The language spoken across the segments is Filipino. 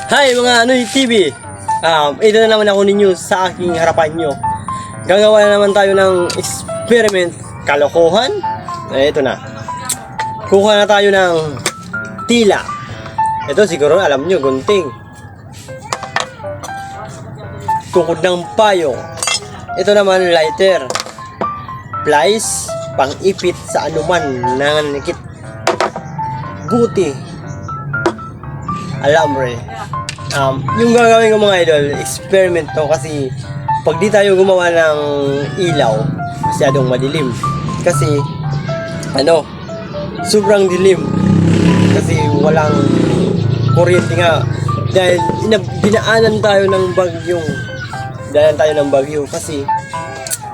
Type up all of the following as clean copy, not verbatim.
Hi mga Anoy TV! Ito na naman ako ninyo sa aking harapan nyo. Gagawa na naman tayo ng experiment kalokohan. Ito na. Kuha na tayo ng tila. Ito siguro alam nyo, gunting. Tukod ng payong. Ito naman lighter. Plies, pang-ipit sa anuman na nanikit. Buti. Alambre. Yung gagawin ko mga idol, experiment to kasi pag di tayo gumawa ng ilaw, masyadong madilim. Kasi, sobrang dilim. Kasi walang kuryente nga. Dahil dinaanan tayo ng bagyo. Kasi,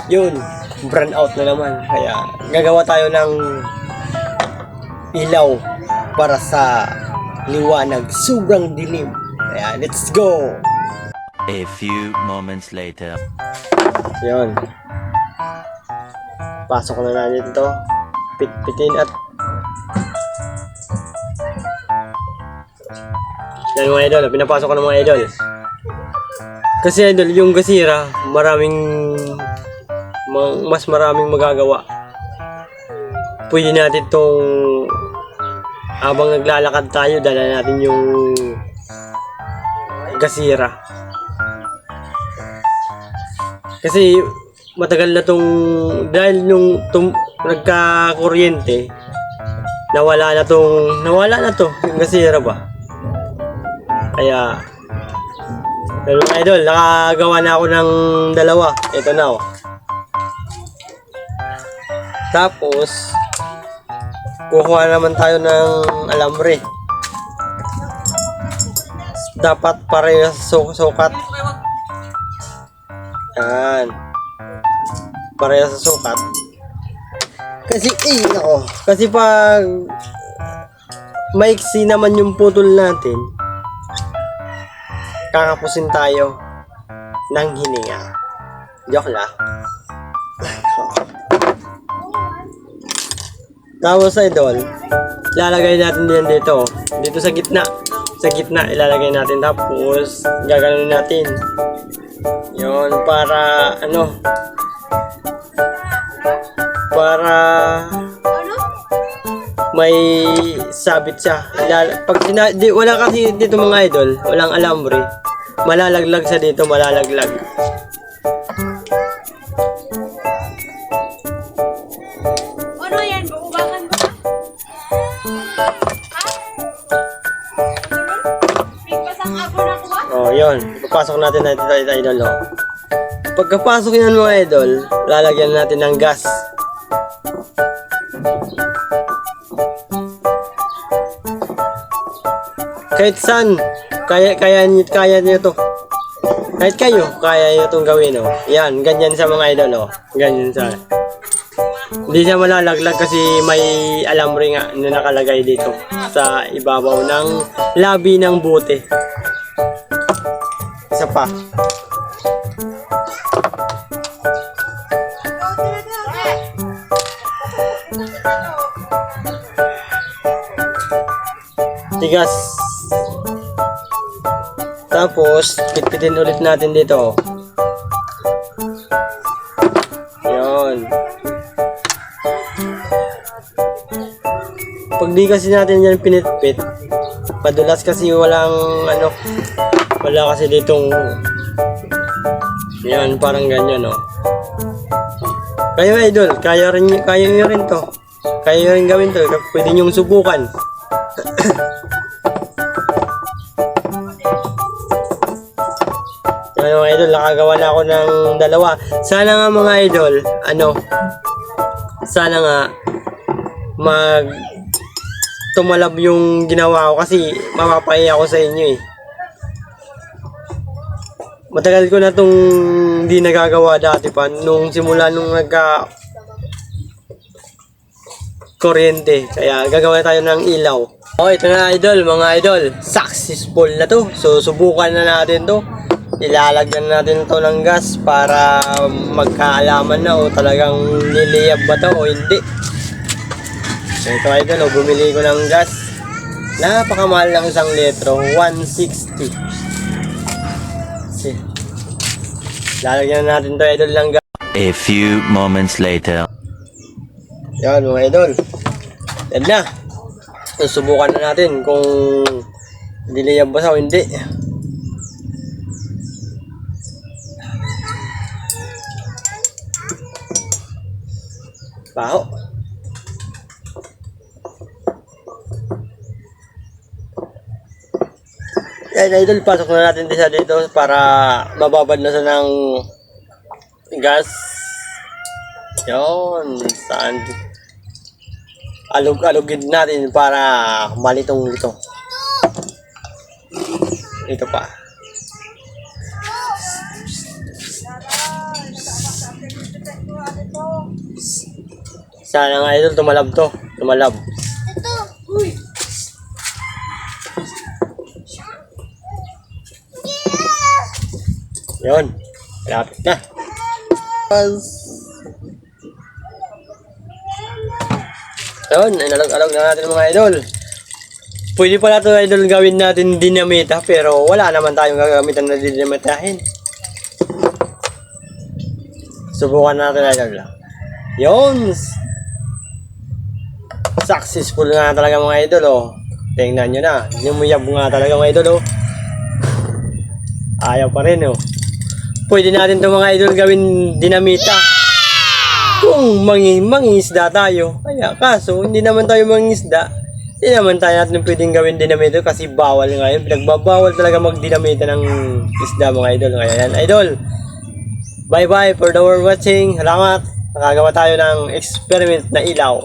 yun, burn out na naman. Kaya, gagawa tayo ng ilaw para sa liwanag. Sobrang dilim. Kaya, let's go! A few moments later. Yun. Pasok na natin ito. Pitpitin at yan mga idol. Pinapasok ko ng mga idol. Kasi idol, yung gasira, mas maraming magagawa. Pwede natin itong habang naglalakad tayo, dala natin yung gasira. Kasi matagal na dahil nung nagka-kuryente, nawala na to yung gasira ba. Kaya mga idol, nakagawa na ako ng dalawa. Ito na Tapos kukuha naman tayo ng alambre. Dapat parehas sukat. Yan. Parehas sa sukat. Kasi pag maiksi naman yung putol natin, kakapusin tayo ng hininga. Joke lang. Tapos idol, lalagay natin din dito sa gitna. Sa gitna ilalagay natin, tapos gaganon natin. Yon para may sabit siya. Wala kasi dito mga idol, walang alambre. Malalaglag sa dito, malalaglag. Ano yan? Buubangan ba? Yun. Papasok natin ito idol. Pagkapasok yan mga idol, lalagyan natin ng gas. Kahit saan, kaya niyo to. Kahit kayo, kaya niyo itong gawin. Yan, ganyan sa mga idol. Ganyan sa. Hindi siya malalaglag kasi may alambre nga na nakalagay dito sa ibabaw ng labi ng bote. Isa pa. Tigas. Tapos, pitpitin ulit natin dito. Yun. Pag di kasi natin yan pinitpit, madulas kasi wala kasi ditong yan, parang ganyan kayo idol, kaya nyo rin to, kaya nyo rin gawin to, pwede nyong subukan. Yan mga idol, nakagawa na ako ng dalawa. Sana nga mga idol, sana nga tumalab yung ginawa ko kasi mapapahiya ako sa inyo Matagal ko na itong hindi nagagawa dati pa nung simula nung kuryente. Kaya gagawa tayo ng ilaw. Ito na idol, mga idol, successful na to. So subukan na natin to. Ilalagyan natin to ng gas para magkaalaman na talagang liliyab ba to o hindi. So ito idol, bumili ko ng gas. Napakamahal ng isang litro, 160. Lalagyan na natin to idol lang. A few moments later. Yan mga idol. Yan na. Susubukan na natin kung hindi na yan basa o hindi. Baho. Yan idol, pasok na natin din sa dito para mababad na sa ng gas. Yon, saan? Alog-alogin natin para malitong ito. Ito pa. Sana nga idol, tumalab to. Tumalab. Yon, lapit na. Yun, inalog-alog na natin mga idol. Pwede pala ito idol gawin natin dinamita, pero wala naman tayong gagamitan na dinamitahin. Subukan natin idol. Yun. Successful nga talaga mga idol oh. Tingnan nyo na. Lumuyab nga talaga mga idol oh. Ayaw pa rin oh. Pwede natin ito mga idol gawin dinamita. Kung mangingisda tayo. Kaya kaso, hindi naman tayo mangingisda. Hindi naman tayo natin pwedeng gawin dinamita kasi bawal nga yun. Pinagbabawal talaga magdinamita ng isda mga idol. Kaya yan idol. Bye bye for the world watching. Salamat. Nakagawa tayo ng experiment na ilaw.